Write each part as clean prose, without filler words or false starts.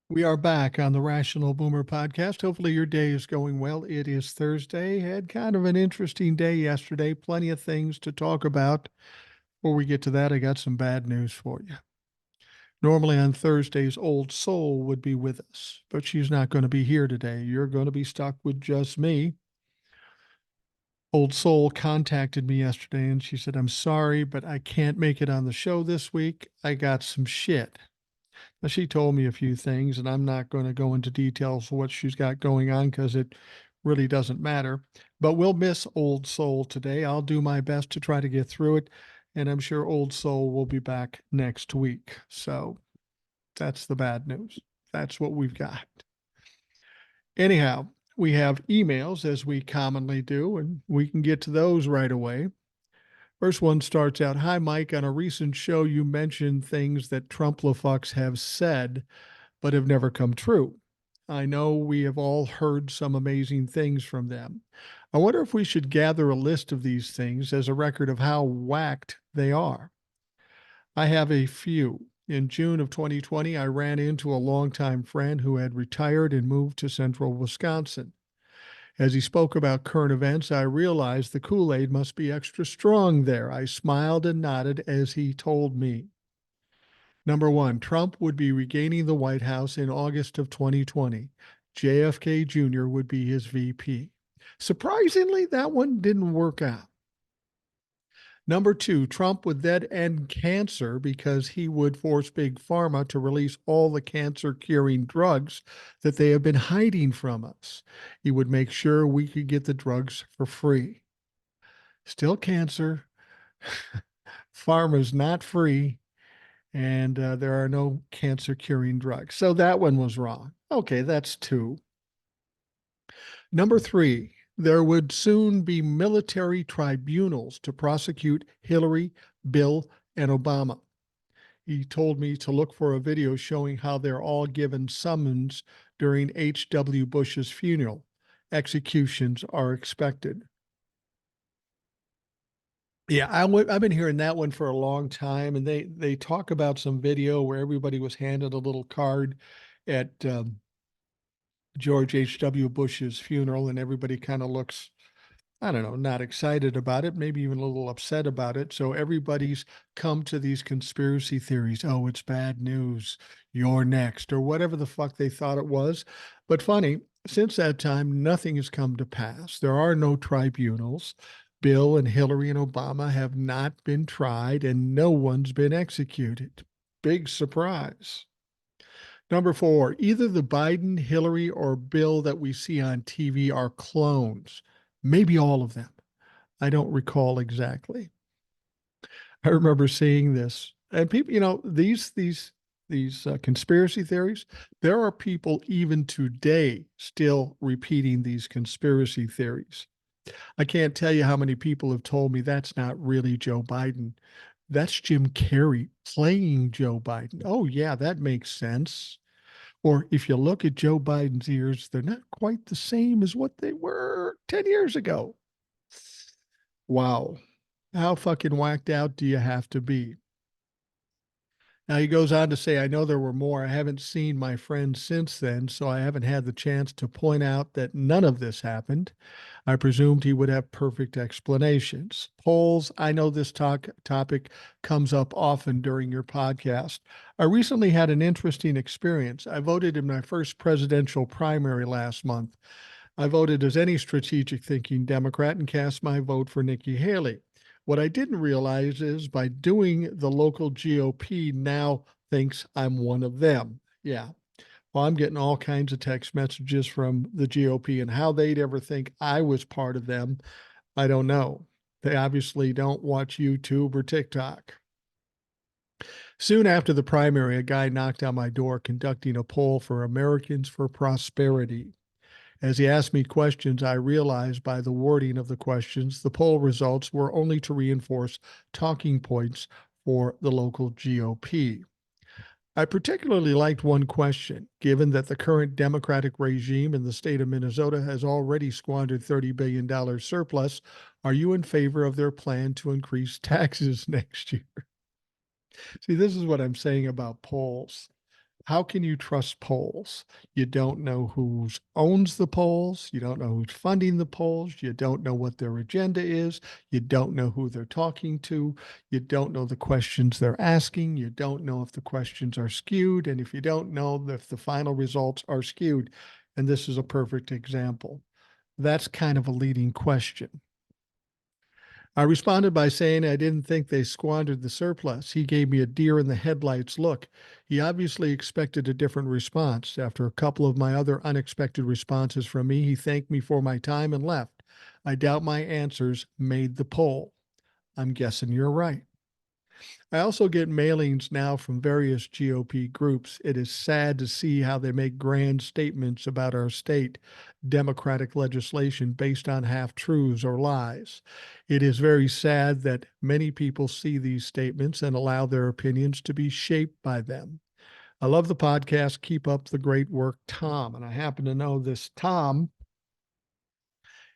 We are back on the Rational Boomer podcast. Hopefully, your day is going well. It is Thursday. Had kind of an interesting day yesterday. Plenty of things to talk about. Before we get to that, I got some bad news for you. Normally on Thursdays, Old Soul would be with us, but she's not going to be here today. You're going to be stuck with just me. Old Soul contacted me yesterday and she said, I'm sorry, but I can't make it on the show this week. I got some shit. Now, she told me a few things, and I'm not going to go into details of what she's got going on because it really doesn't matter. But we'll miss Old Soul today. I'll do my best to try to get through it, and I'm sure Old Soul will be back next week. So that's the bad news. That's what we've got. Anyhow, we have emails as we commonly do, and we can get to those right away. First one starts out, Hi, Mike. On a recent show, you mentioned things that Trump-la-fucks have said, but have never come true. I know we have all heard some amazing things from them. I wonder if we should gather a list of these things as a record of how whacked they are. I have a few. In June of 2020, I ran into a longtime friend who had retired and moved to central Wisconsin. As he spoke about current events, I realized the Kool-Aid must be extra strong there. I smiled and nodded as he told me. Number one, Trump would be regaining the White House in August of 2020. JFK Jr. would be his VP. Surprisingly, that one didn't work out. Number two, Trump would then end cancer because he would force Big Pharma to release all the cancer curing drugs that they have been hiding from us. He would make sure we could get the drugs for free. Still cancer. Pharma's not free, and there are no cancer curing drugs. So that one was wrong. Okay, that's two. Number three, there would soon be military tribunals to prosecute Hillary, Bill, and Obama. He told me to look for a video showing how they're all given summons during H.W. Bush's funeral. Executions are expected. Yeah, I've been hearing that one for a long time, and they talk about some video where everybody was handed a little card at George H.W. Bush's funeral, and everybody kind of looks, I don't know, not excited about it, maybe even a little upset about it. So everybody's come to these conspiracy theories. Oh, it's bad news. You're next, or whatever the fuck they thought it was. But funny, since that time, nothing has come to pass. There are no tribunals. Bill and Hillary and Obama have not been tried, and no one's been executed. Big surprise. Number four, either the Biden, Hillary, or Bill that we see on TV are clones. Maybe all of them. I don't recall exactly. I remember seeing this, and people, these conspiracy theories. There are people even today still repeating these conspiracy theories. I can't tell you how many people have told me that's not really Joe Biden. That's Jim Carrey playing Joe Biden. Oh, yeah, that makes sense. Or if you look at Joe Biden's ears, they're not quite the same as what they were 10 years ago. Wow. How fucking whacked out do you have to be? Now he goes on to say, I know there were more. I haven't seen my friend since then, so I haven't had the chance to point out that none of this happened. I presumed he would have perfect explanations. Polls, I know this topic comes up often during your podcast. I recently had an interesting experience. I voted in my first presidential primary last month. I voted as any strategic thinking Democrat and cast my vote for Nikki Haley. What I didn't realize is by doing the local GOP now thinks I'm one of them. Yeah. Well, I'm getting all kinds of text messages from the GOP, and how they'd ever think I was part of them, I don't know. They obviously don't watch YouTube or TikTok. Soon after the primary, a guy knocked on my door conducting a poll for Americans for Prosperity. As he asked me questions, I realized by the wording of the questions, the poll results were only to reinforce talking points for the local GOP. I particularly liked one question. Given that the current Democratic regime in the state of Minnesota has already squandered $30 billion surplus, are you in favor of their plan to increase taxes next year? See, this is what I'm saying about polls. how can you trust polls? You don't know who owns the polls. You don't know who's funding the polls. You don't know what their agenda is. You don't know who they're talking to. You don't know the questions they're asking. You don't know if the questions are skewed. And if you don't know if the final results are skewed, and this is a perfect example, that's kind of a leading question. I responded by saying I didn't think they squandered the surplus. He gave me a deer in the headlights look. He obviously expected a different response. After a couple of my other unexpected responses from me, he thanked me for my time and left. I doubt my answers made the poll. I'm guessing you're right. I also get mailings now from various GOP groups. It is sad to see how they make grand statements about our state Democratic legislation based on half truths or lies. It is very sad that many people see these statements and allow their opinions to be shaped by them. I love the podcast. Keep up the great work, Tom. And I happen to know this Tom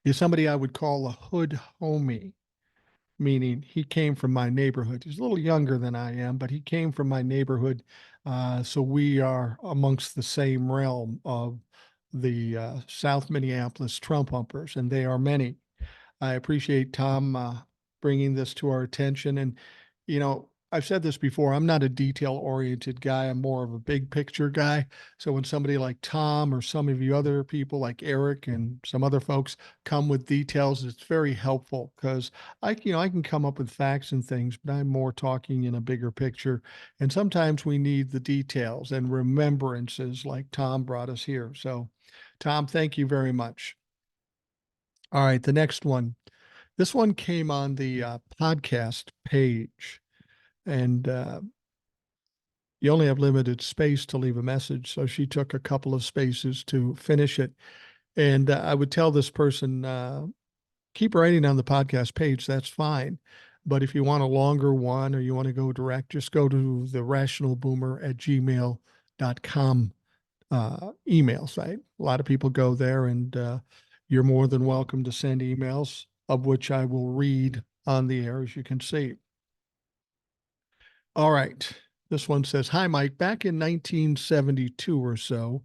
is somebody I would call a hood homie, meaning he came from my neighborhood. He's a little younger than I am, but he came from my neighborhood. So we are amongst the same realm of the South Minneapolis Trump humpers, and they are many. I appreciate Tom bringing this to our attention. And, I've said this before, I'm not a detail oriented guy. I'm more of a big picture guy. So when somebody like Tom or some of you other people like Eric and some other folks come with details, it's very helpful because I can come up with facts and things, but I'm more talking in a bigger picture. And sometimes we need the details and remembrances like Tom brought us here. So, Tom, thank you very much. All right, the next one. This one came on the podcast page, and you only have limited space to leave a message. So she took a couple of spaces to finish it. And I would tell this person, keep writing on the podcast page. That's fine. But if you want a longer one or you want to go direct, just go to the rationalboomer@gmail.com email site. A lot of people go there, and you're more than welcome to send emails, of which I will read on the air, as you can see. All right. This one says, Hi, Mike. Back in 1972 or so,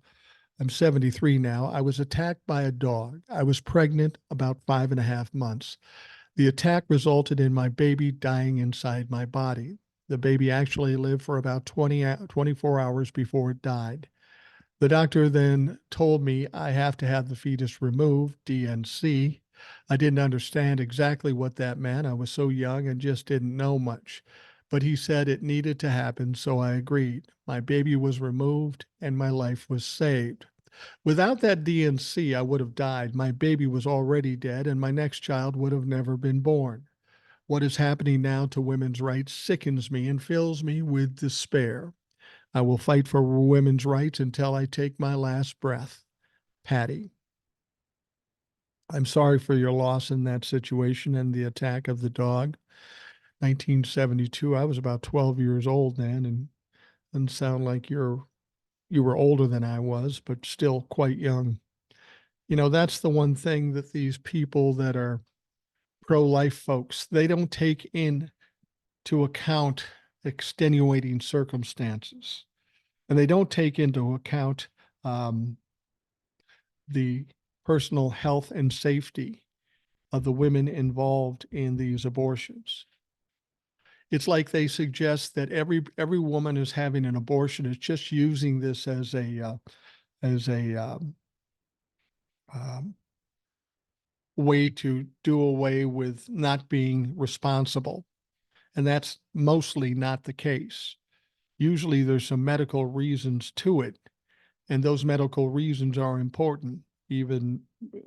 I'm 73 now, I was attacked by a dog. I was pregnant about 5.5 months. The attack resulted in my baby dying inside my body. The baby actually lived for about 24 hours before it died. The doctor then told me I have to have the fetus removed, DNC. I didn't understand exactly what that meant. I was so young and just didn't know much. But he said it needed to happen, so I agreed. My baby was removed and my life was saved. Without that DNC, I would have died. My baby was already dead, and my next child would have never been born. What is happening now to women's rights sickens me and fills me with despair. I will fight for women's rights until I take my last breath. Patty. I'm sorry for your loss in that situation and the attack of the dog. 1972, I was about 12 years old then, and doesn't sound like you were older than I was, but still quite young. That's the one thing that these people that are pro-life folks, they don't take into account extenuating circumstances. And they don't take into account the personal health and safety of the women involved in these abortions. It's like they suggest that every woman who's having an abortion is just using this as a um, way to do away with not being responsible, and that's mostly not the case. Usually, there's some medical reasons to it, and those medical reasons are important, even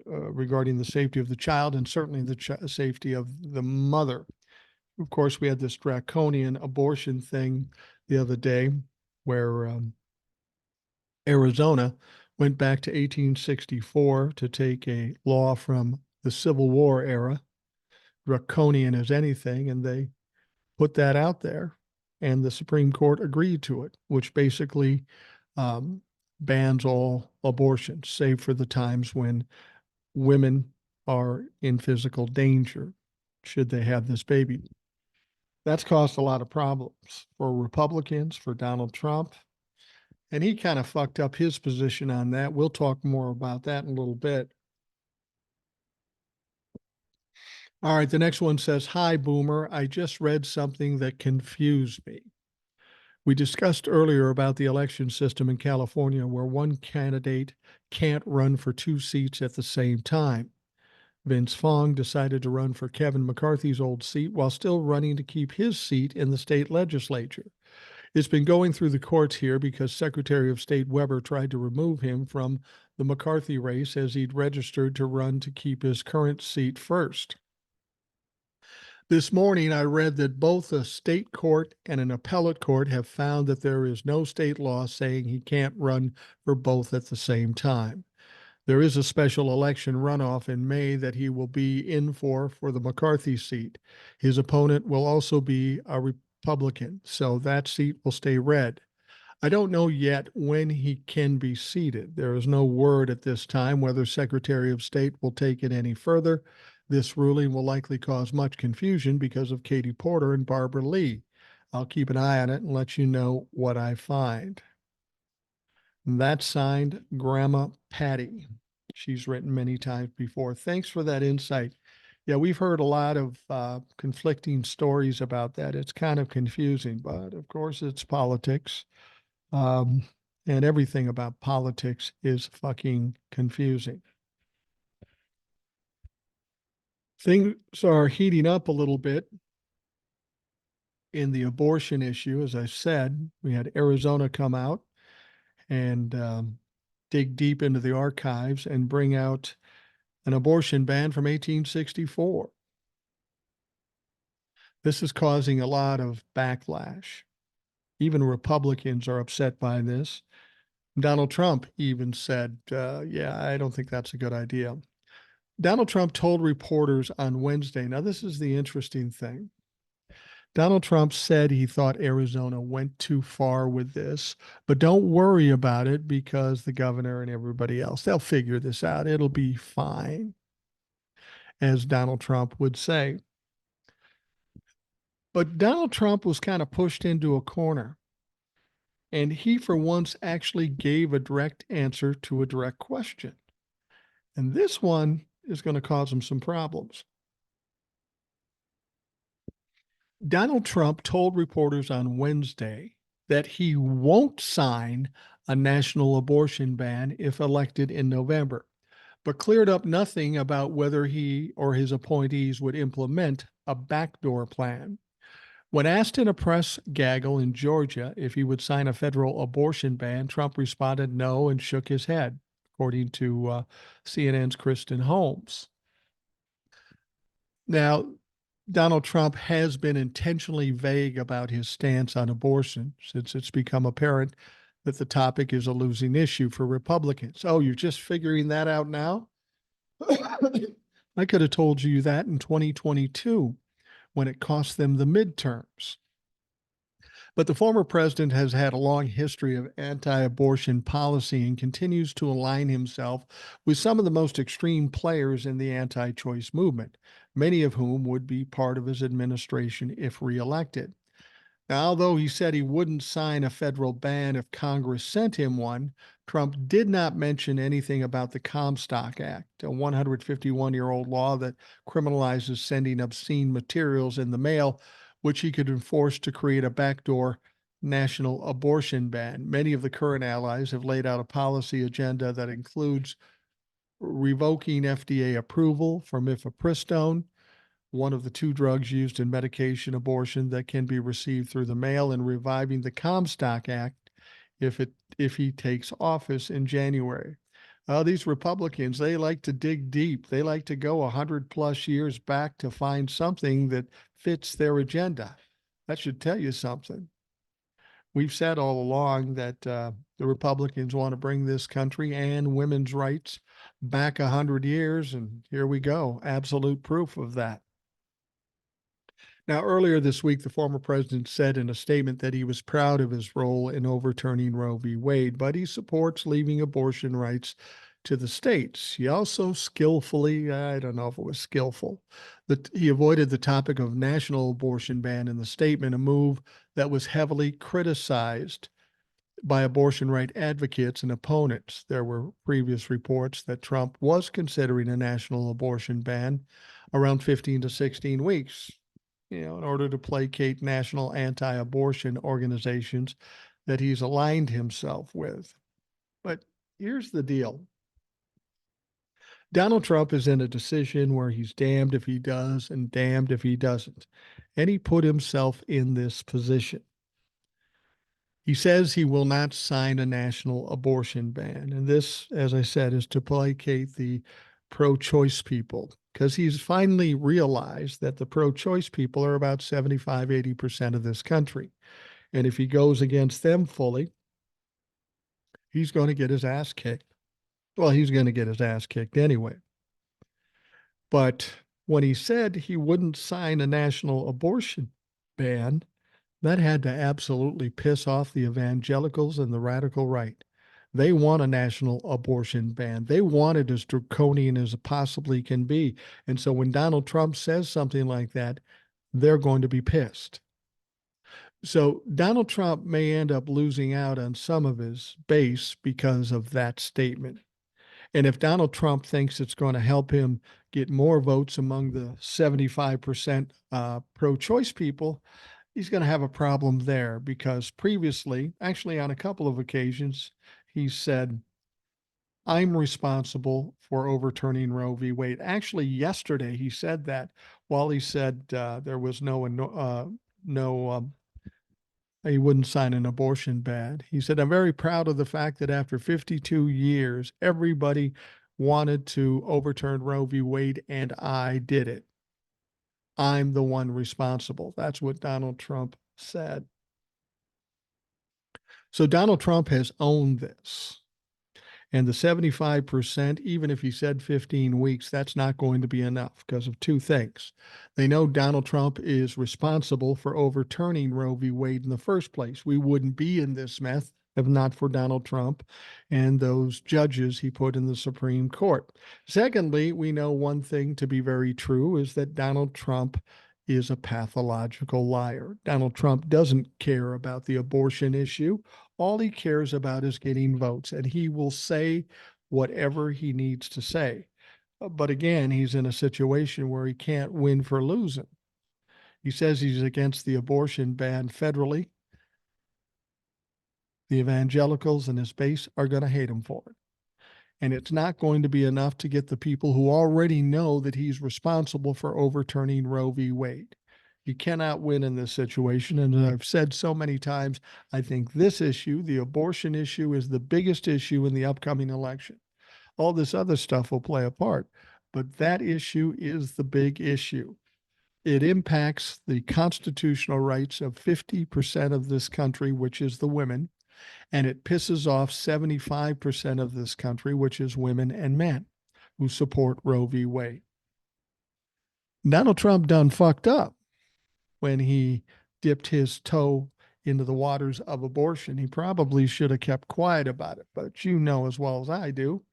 regarding the safety of the child and certainly the safety of the mother. Of course, we had this draconian abortion thing the other day where Arizona went back to 1864 to take a law from the Civil War era, draconian as anything, and they put that out there. And the Supreme Court agreed to it, which basically bans all abortions, save for the times when women are in physical danger should they have this baby. That's caused a lot of problems for Republicans, for Donald Trump, And he kind of fucked up his position on that. We'll talk more about that in a little bit. All right, the next one says, "Hi, Boomer. I just read something that confused me. We discussed earlier about the election system in California where one candidate can't run for two seats at the same time. Vince Fong decided to run for Kevin McCarthy's old seat while still running to keep his seat in the state legislature. It's been going through the courts here because Secretary of State Weber tried to remove him from the McCarthy race as he'd registered to run to keep his current seat first. This morning, I read that both a state court and an appellate court have found that there is no state law saying he can't run for both at the same time. There is a special election runoff in May that he will be in for the McCarthy seat. His opponent will also be a Republican, so that seat will stay red. I don't know yet when he can be seated. There is no word at this time whether Secretary of State will take it any further. This ruling will likely cause much confusion because of Katie Porter and Barbara Lee. I'll keep an eye on it and let you know what I find." And that's signed Grandma Patty. She's written many times before. Thanks for that insight. Yeah, we've heard a lot of conflicting stories about that. It's kind of confusing, but of course it's politics. Um, and everything about politics is fucking confusing. Things are heating up a little bit in the abortion issue. As I said, we had Arizona come out and dig deep into the archives and bring out an abortion ban from 1864. This is causing a lot of backlash. Even Republicans are upset by this. Donald Trump even said, yeah, I don't think that's a good idea. Donald Trump told reporters on Wednesday, now this is the interesting thing. Donald Trump said he thought Arizona went too far with this, but don't worry about it because the governor and everybody else, they'll figure this out. It'll be fine, as Donald Trump would say. But Donald Trump was kind of pushed into a corner. And he, for once, actually gave a direct answer to a direct question. And this one is going to cause him some problems. Donald Trump told reporters on Wednesday that he won't sign a national abortion ban if elected in November, but cleared up nothing about whether he or his appointees would implement a backdoor plan. When asked in a press gaggle in Georgia if he would sign a federal abortion ban, Trump responded no and shook his head, according to CNN's Kristen Holmes. Now, Donald Trump has been intentionally vague about his stance on abortion since it's become apparent that the topic is a losing issue for Republicans. Oh, you're just figuring that out now? I could have told you that in 2022 when it cost them the midterms. But the former president has had a long history of anti-abortion policy and continues to align himself with some of the most extreme players in the anti-choice movement, many of whom would be part of his administration if reelected. Now, although he said he wouldn't sign a federal ban if Congress sent him one, Trump did not mention anything about the Comstock Act, a 151-year-old law that criminalizes sending obscene materials in the mail, which he could enforce to create a backdoor national abortion ban. Many of the current allies have laid out a policy agenda that includes revoking FDA approval for mifepristone, one of the two drugs used in medication abortion that can be received through the mail, and reviving the Comstock Act if he takes office in January. These Republicans, they like to dig deep. They like to go 100+ years back to find something that fits their agenda. That should tell you something. We've said all along that the Republicans want to bring this country and women's rights back 100 years, and here we go. Absolute proof of that. Now, earlier this week, the former president said in a statement that he was proud of his role in overturning Roe v. Wade, but he supports leaving abortion rights to the states. He also skillfully, I don't know if it was skillful, that he avoided the topic of national abortion ban in the statement, a move that was heavily criticized by abortion right advocates and opponents. There were previous reports that Trump was considering a national abortion ban around 15 to 16 weeks, in order to placate national anti-abortion organizations that he's aligned himself with. But here's the deal. Donald Trump is in a decision where he's damned if he does and damned if he doesn't. And he put himself in this position. He says he will not sign a national abortion ban. And this, as I said, is to placate the pro-choice people, because he's finally realized that the pro-choice people are about 75, 80% of this country. And if he goes against them fully, he's going to get his ass kicked. Well, he's going to get his ass kicked anyway. But when he said he wouldn't sign a national abortion ban, that had to absolutely piss off the evangelicals and the radical right. They want a national abortion ban. They want it as draconian as it possibly can be. And so when Donald Trump says something like that, they're going to be pissed. So Donald Trump may end up losing out on some of his base because of that statement. And if Donald Trump thinks it's going to help him get more votes among the 75% pro-choice people, he's going to have a problem there, because previously, actually on a couple of occasions, he said, I'm responsible for overturning Roe v. Wade. Actually, yesterday he said that while he said there was he wouldn't sign an abortion ban. He said, I'm very proud of the fact that after 52 years, everybody wanted to overturn Roe v. Wade, and I did it. I'm the one responsible. That's what Donald Trump said. So Donald Trump has owned this. And the 75%, even if he said 15 weeks, that's not going to be enough because of two things. They know Donald Trump is responsible for overturning Roe v. Wade in the first place. We wouldn't be in this mess if not for Donald Trump and those judges he put in the Supreme Court. Secondly, we know one thing to be very true is that Donald Trump is a pathological liar. Donald Trump doesn't care about the abortion issue. All he cares about is getting votes, and he will say whatever he needs to say. But again, he's in a situation where he can't win for losing. He says he's against the abortion ban federally. The evangelicals and his base are going to hate him for it. And it's not going to be enough to get the people who already know that he's responsible for overturning Roe v. Wade. You cannot win in this situation. And as I've said so many times, I think this issue, the abortion issue, is the biggest issue in the upcoming election. All this other stuff will play a part, but that issue is the big issue. It impacts the constitutional rights of 50% of this country, which is the women, and it pisses off 75% of this country, which is women and men who support Roe v. Wade. Donald Trump done fucked up when he dipped his toe into the waters of abortion. He probably should have kept quiet about it, but you know as well as I do,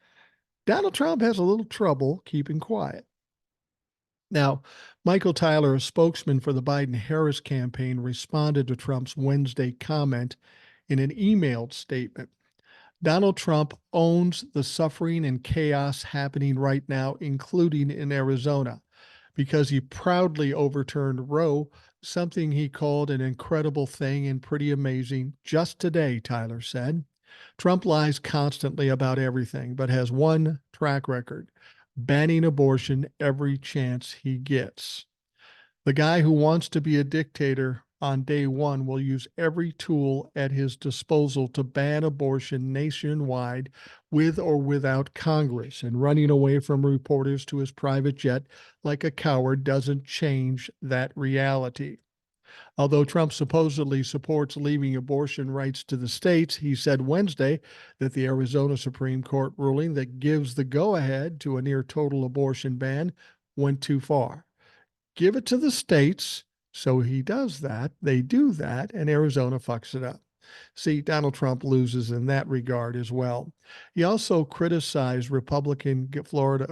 Donald Trump has a little trouble keeping quiet. Now, Michael Tyler, a spokesman for the Biden-Harris campaign, responded to Trump's Wednesday comment in an emailed statement. Donald Trump owns the suffering and chaos happening right now, including in Arizona, because he proudly overturned Roe, something he called an incredible thing and pretty amazing, just today, Tyler said. Trump lies constantly about everything, but has one track record: banning abortion every chance he gets. The guy who wants to be a dictator on day one will use every tool at his disposal to ban abortion nationwide, with or without Congress, and running away from reporters to his private jet like a coward doesn't change that reality. Although Trump supposedly supports leaving abortion rights to the states, he said Wednesday that the Arizona Supreme Court ruling that gives the go-ahead to a near-total abortion ban went too far. Give it to the states. So he does that, they do that, and Arizona fucks it up. See, Donald Trump loses in that regard as well. He also criticized Republican Florida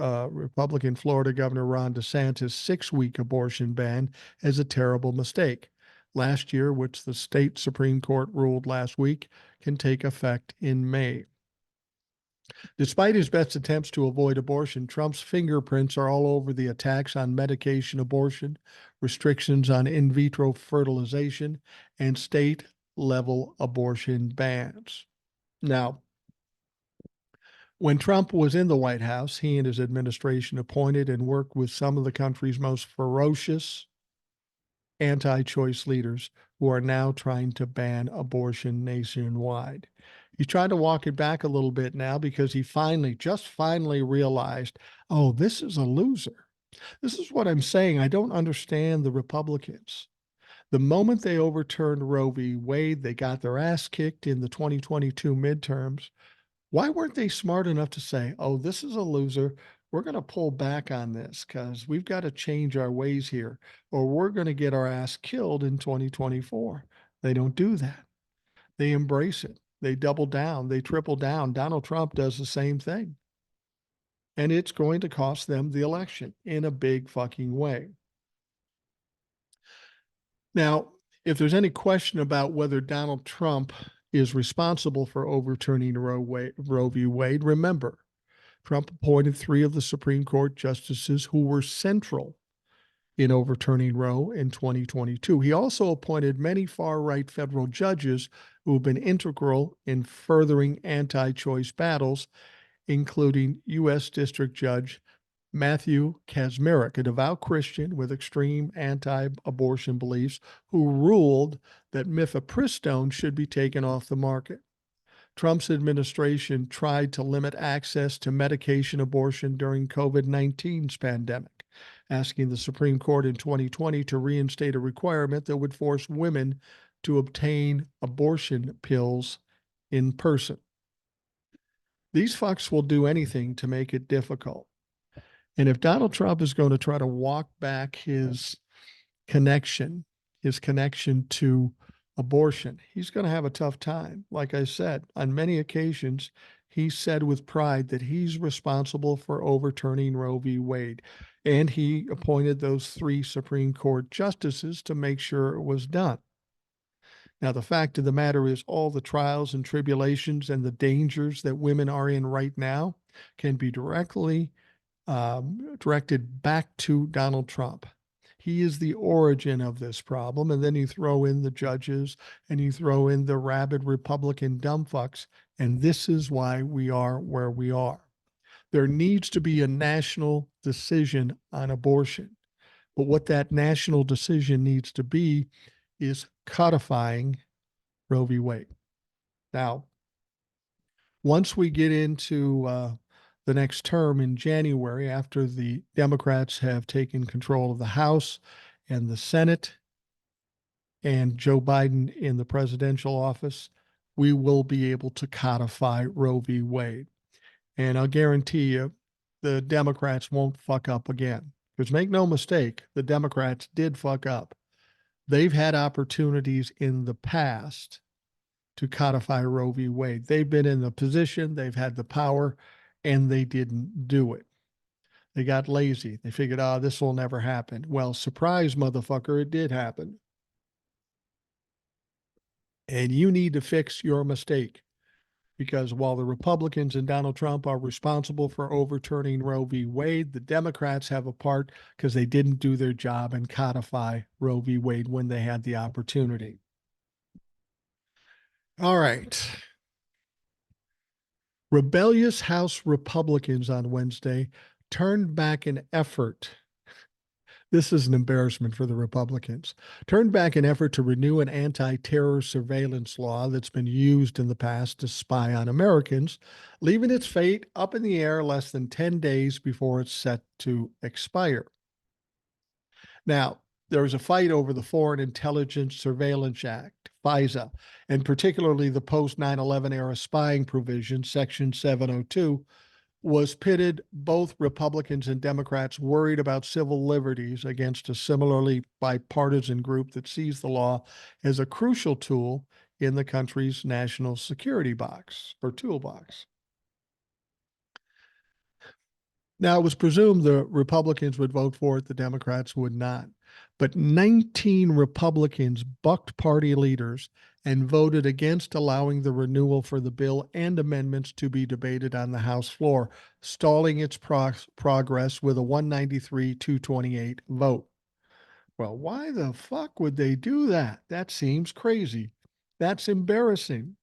Governor Ron DeSantis' 6-week abortion ban as a terrible mistake. last year, which the state Supreme Court ruled last week, can take effect in May. Despite his best attempts to avoid abortion, Trump's fingerprints are all over the attacks on medication abortion, restrictions on in vitro fertilization, and state level abortion bans. Now, when Trump was in the White House, he and his administration appointed and worked with some of the country's most ferocious anti-choice leaders who are now trying to ban abortion nationwide. He's trying to walk it back a little bit now because he just finally realized, oh, this is a loser. This is what I'm saying. I don't understand the Republicans. The moment they overturned Roe v. Wade, they got their ass kicked in the 2022 midterms. Why weren't they smart enough to say, oh, this is a loser. We're going to pull back on this because we've got to change our ways here, or we're going to get our ass killed in 2024. They don't do that. They embrace it. They double down. They triple down. Donald Trump does the same thing. And it's going to cost them the election in a big fucking way. Now, if there's any question about whether Donald Trump is responsible for overturning Roe v. Wade, remember, Trump appointed 3 of the Supreme Court justices who were central in overturning Roe in 2022. He also appointed many far-right federal judges who have been integral in furthering anti-choice battles, including U.S. District Judge Matthew Kacsmaryk, a devout Christian with extreme anti-abortion beliefs, who ruled that mifepristone should be taken off the market. Trump's administration tried to limit access to medication abortion during COVID-19's pandemic, asking the Supreme Court in 2020 to reinstate a requirement that would force women to obtain abortion pills in person. These fucks will do anything to make it difficult. And if Donald Trump is going to try to walk back his connection to abortion, he's going to have a tough time. Like I said, on many occasions, he said with pride that he's responsible for overturning Roe v. Wade. And he appointed those 3 Supreme Court justices to make sure it was done. Now, the fact of the matter is all the trials and tribulations and the dangers that women are in right now can be directly directed back to Donald Trump. He is the origin of this problem. And then you throw in the judges and you throw in the rabid Republican dumbfucks. And this is why we are where we are. There needs to be a national decision on abortion. But what that national decision needs to be is codifying Roe v. Wade. Now, once we get into the next term in January, after the Democrats have taken control of the House and the Senate and Joe Biden in the presidential office, we will be able to codify Roe v. Wade. And I'll guarantee you the Democrats won't fuck up again. Because make no mistake, the Democrats did fuck up. They've had opportunities in the past to codify Roe v. Wade. They've been in the position, they've had the power, and they didn't do it. They got lazy. They figured, oh, this will never happen. Well, surprise, motherfucker, it did happen. And you need to fix your mistake. Because while the Republicans and Donald Trump are responsible for overturning Roe v. Wade, the Democrats have a part because they didn't do their job and codify Roe v. Wade when they had the opportunity. All right. Rebellious House Republicans on Wednesday turned back an effort. This is an embarrassment for the Republicans. Turned back an effort to renew an anti-terror surveillance law that's been used in the past to spy on Americans, leaving its fate up in the air less than 10 days before it's set to expire. Now, there was a fight over the Foreign Intelligence Surveillance Act, FISA, and particularly the post-9/11 era spying provision, Section 702, was pitted both Republicans and Democrats worried about civil liberties against a similarly bipartisan group that sees the law as a crucial tool in the country's national security box or toolbox. Now, it was presumed the Republicans would vote for it, the Democrats would not. But 19 Republicans bucked party leaders and voted against allowing the renewal for the bill and amendments to be debated on the House floor, stalling its progress with a 193-228 vote. Well, why the fuck would they do that? That seems crazy. That's embarrassing.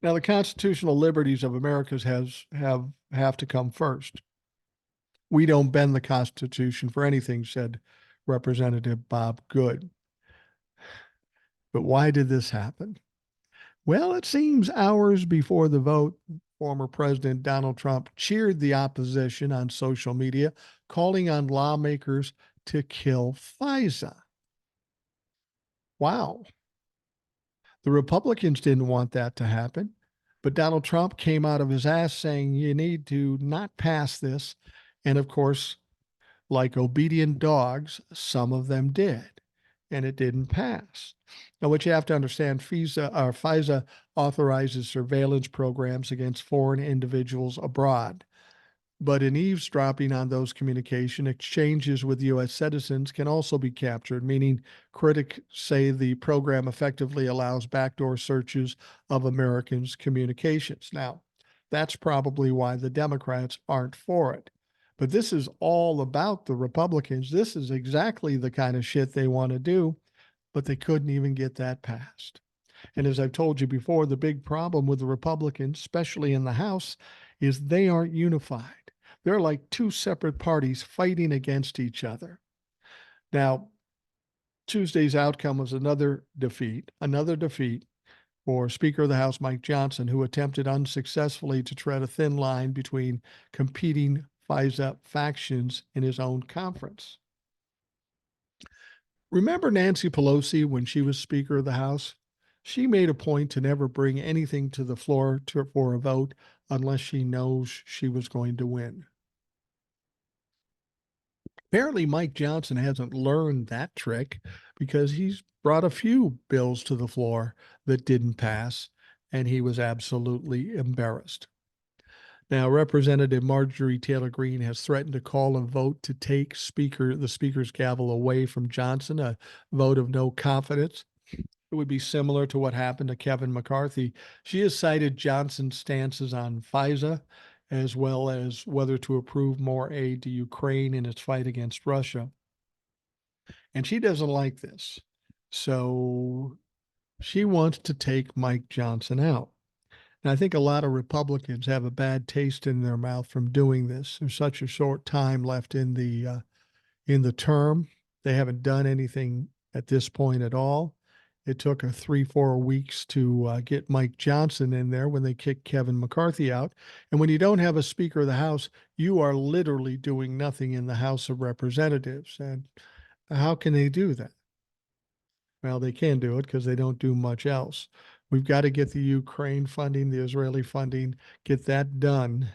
Now, the constitutional liberties of America have to come first. We don't bend the Constitution for anything, said Representative Bob Good. But why did this happen? Well, it seems hours before the vote, former President Donald Trump cheered the opposition on social media, calling on lawmakers to kill FISA. Wow. The Republicans didn't want that to happen, but Donald Trump came out of his ass saying you need to not pass this. And of course, like obedient dogs, some of them did, and it didn't pass. Now, what you have to understand, FISA authorizes surveillance programs against foreign individuals abroad. But in eavesdropping on those communication exchanges with U.S. citizens can also be captured, meaning critics say the program effectively allows backdoor searches of Americans' communications. Now, that's probably why the Democrats aren't for it. But this is all about the Republicans. This is exactly the kind of shit they want to do, but they couldn't even get that passed. And as I've told you before, the big problem with the Republicans, especially in the House, is they aren't unified. They're like two separate parties fighting against each other. Now, Tuesday's outcome was another defeat for Speaker of the House Mike Johnson, who attempted unsuccessfully to tread a thin line between competing FISA factions in his own conference. Remember Nancy Pelosi when she was Speaker of the House? She made a point to never bring anything to the floor for a vote unless she knows she was going to win. Apparently, Mike Johnson hasn't learned that trick because he's brought a few bills to the floor that didn't pass, and he was absolutely embarrassed. Now, Representative Marjorie Taylor Greene has threatened to call a vote to take the Speaker's gavel away from Johnson, a vote of no confidence. It would be similar to what happened to Kevin McCarthy. She has cited Johnson's stances on FISA, as well as whether to approve more aid to Ukraine in its fight against Russia. And she doesn't like this. So she wants to take Mike Johnson out. And I think a lot of Republicans have a bad taste in their mouth from doing this. There's such a short time left in the term. They haven't done anything at this point at all. It took 3-4 weeks to get Mike Johnson in there when they kicked Kevin McCarthy out. And when you don't have a Speaker of the House, you are literally doing nothing in the House of Representatives. And how can they do that? Well, they can do it because they don't do much else. We've got to get the Ukraine funding, the Israeli funding, get that done.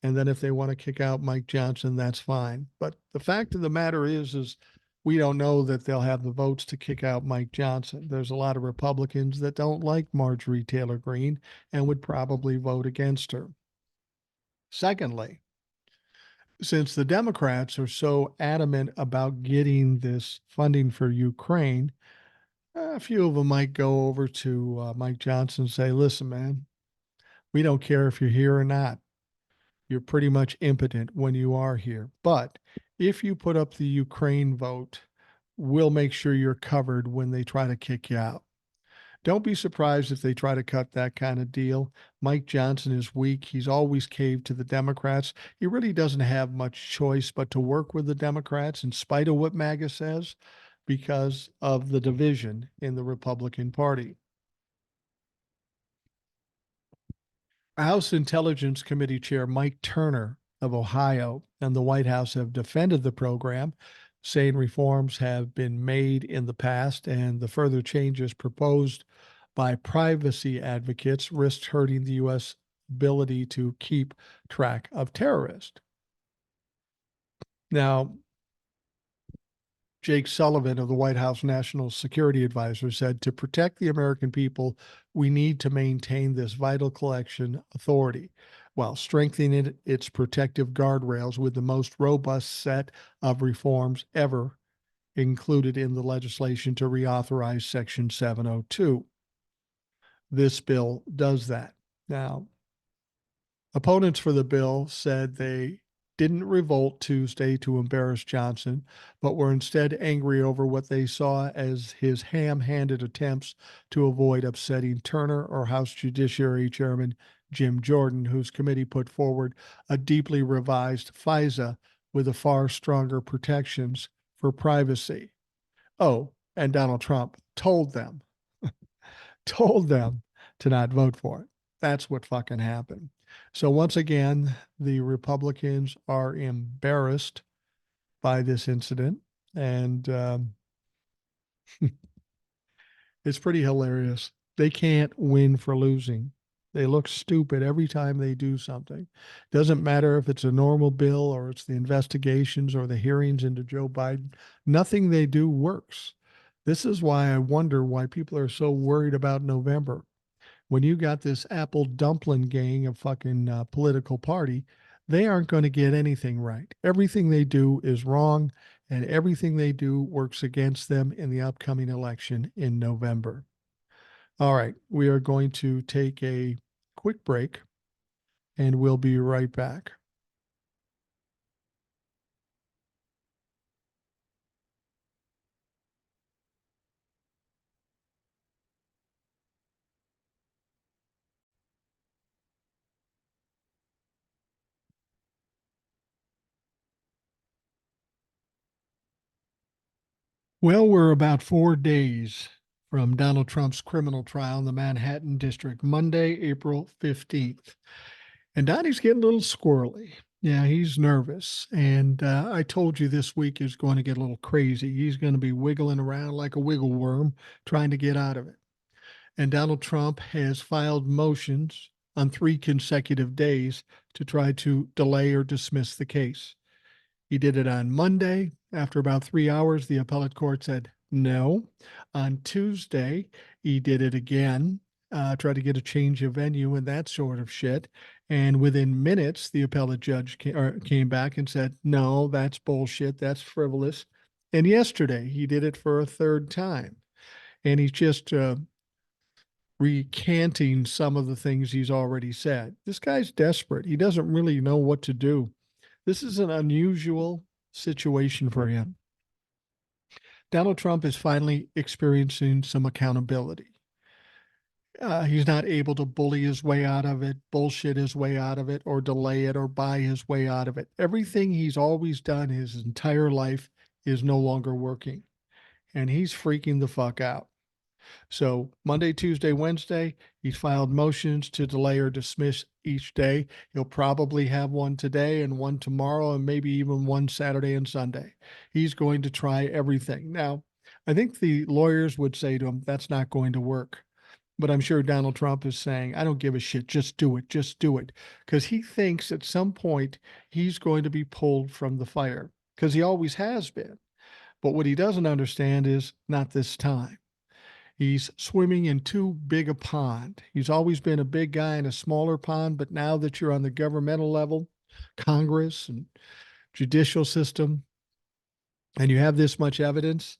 And then if they want to kick out Mike Johnson, that's fine. But the fact of the matter is we don't know that they'll have the votes to kick out Mike Johnson. There's a lot of Republicans that don't like Marjorie Taylor Greene and would probably vote against her. Secondly, since the Democrats are so adamant about getting this funding for Ukraine, a few of them might go over to Mike Johnson and say, listen, man, we don't care if you're here or not. You're pretty much impotent when you are here. But if you put up the Ukraine vote, we'll make sure you're covered when they try to kick you out. Don't be surprised if they try to cut that kind of deal. Mike Johnson is weak. He's always caved to the Democrats. He really doesn't have much choice but to work with the Democrats in spite of what MAGA says because of the division in the Republican Party. House Intelligence Committee Chair Mike Turner of Ohio and the White House have defended the program, saying reforms have been made in the past and the further changes proposed by privacy advocates risk hurting the U.S. ability to keep track of terrorists. Now, Jake Sullivan of the White House National Security Advisor said, to protect the American people, we need to maintain this vital collection authority. while strengthening its protective guardrails with the most robust set of reforms ever included in the legislation to reauthorize Section 702. This bill does that. Now, opponents for the bill said they didn't revolt Tuesday to embarrass Johnson, but were instead angry over what they saw as his ham-handed attempts to avoid upsetting Turner or House Judiciary Chairman Jim Jordan, whose committee put forward a deeply revised FISA with a far stronger protections for privacy. Oh, and Donald Trump told them to not vote for it. That's what fucking happened. So once again, the Republicans are embarrassed by this incident, and it's pretty hilarious. They can't win for losing. They look stupid every time they do something. Doesn't matter if it's a normal bill or it's the investigations or the hearings into Joe Biden. Nothing they do works. This is why I wonder why people are so worried about November. When you got this apple dumpling gang of fucking political party, they aren't going to get anything right. Everything they do is wrong, and everything they do works against them in the upcoming election in November. All right, we are going to take a quick break, and we'll be right back. Well, we're about 4 days from Donald Trump's criminal trial in the Manhattan District, Monday, April 15th. And Donnie's getting a little squirrely. Yeah, he's nervous. And I told you this week is going to get a little crazy. He's going to be wiggling around like a wiggle worm trying to get out of it. And Donald Trump has filed motions on 3 consecutive days to try to delay or dismiss the case. He did it on Monday. After about 3 hours, the appellate court said no. On Tuesday, he did it again, tried to get a change of venue and that sort of shit. And within minutes, the appellate judge came back and said, no, that's bullshit. That's frivolous. And yesterday, he did it for a third time. And he's just recanting some of the things he's already said. This guy's desperate. He doesn't really know what to do. This is an unusual situation for him. Donald Trump is finally experiencing some accountability. He's not able to bully his way out of it, bullshit his way out of it, or delay it, or buy his way out of it. Everything he's always done his entire life is no longer working, and he's freaking the fuck out. So Monday, Tuesday, Wednesday, he's filed motions to delay or dismiss each day. He'll probably have one today and one tomorrow and maybe even one Saturday and Sunday. He's going to try everything. Now, I think the lawyers would say to him, that's not going to work. But I'm sure Donald Trump is saying, I don't give a shit. Just do it. Just do it. Because he thinks at some point he's going to be pulled from the fire because he always has been. But what he doesn't understand is not this time. He's swimming in too big a pond. He's always been a big guy in a smaller pond, but now that you're on the governmental level, Congress and judicial system, and you have this much evidence,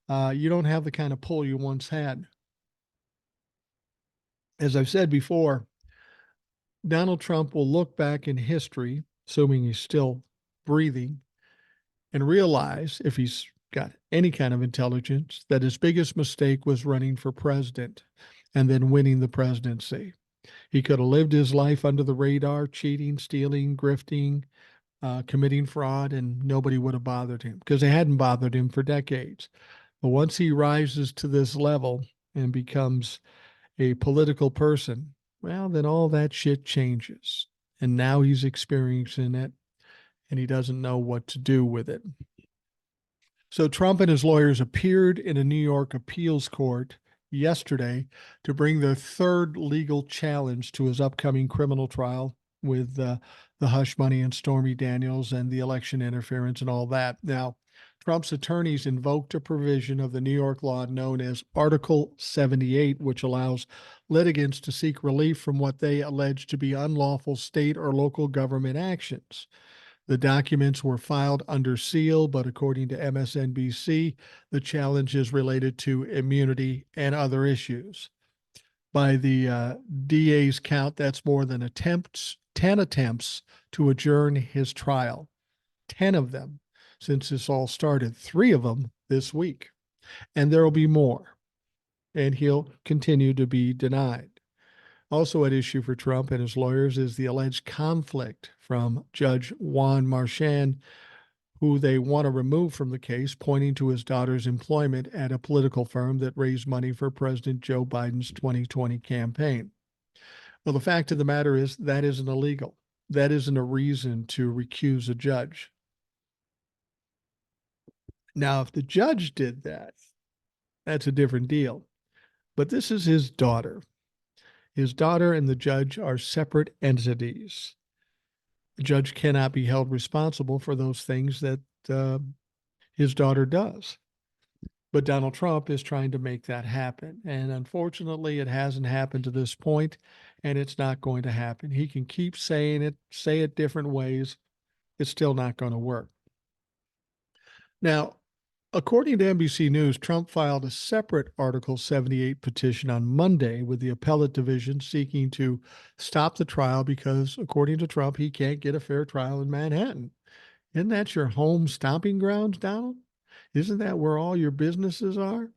you don't have the kind of pull you once had. As I've said before, Donald Trump will look back in history, assuming he's still breathing, and realize, if he's got any kind of intelligence, that his biggest mistake was running for president and then winning the presidency. He could have lived his life under the radar, cheating, stealing, grifting, committing fraud, and nobody would have bothered him because they hadn't bothered him for decades. But once he rises to this level and becomes a political person, well, then all that shit changes. And now he's experiencing it and he doesn't know what to do with it. So Trump and his lawyers appeared in a New York appeals court yesterday to bring their third legal challenge to his upcoming criminal trial with the hush money and Stormy Daniels and the election interference and all that. Now, Trump's attorneys invoked a provision of the New York law known as Article 78, which allows litigants to seek relief from what they allege to be unlawful state or local government actions. The documents were filed under seal, but according to MSNBC, the challenge is related to immunity and other issues. By the DA's count, that's more than 10 attempts to adjourn his trial. 10 of them since this all started, 3 of them this week. And there will be more. And he'll continue to be denied. Also at issue for Trump and his lawyers is the alleged conflict from Judge Juan Marchand, who they want to remove from the case, pointing to his daughter's employment at a political firm that raised money for President Joe Biden's 2020 campaign. Well, the fact of the matter is that isn't illegal. That isn't a reason to recuse a judge. Now, if the judge did that, that's a different deal. But this is his daughter. His daughter and the judge are separate entities. The judge cannot be held responsible for those things that his daughter does. But Donald Trump is trying to make that happen. And unfortunately, it hasn't happened to this point, and it's not going to happen. He can keep saying it, say it different ways. It's still not going to work. Now, according to NBC News, Trump filed a separate Article 78 petition on Monday with the appellate division seeking to stop the trial because, according to Trump, he can't get a fair trial in Manhattan. Isn't that your home stomping grounds, Donald? Isn't that where all your businesses are?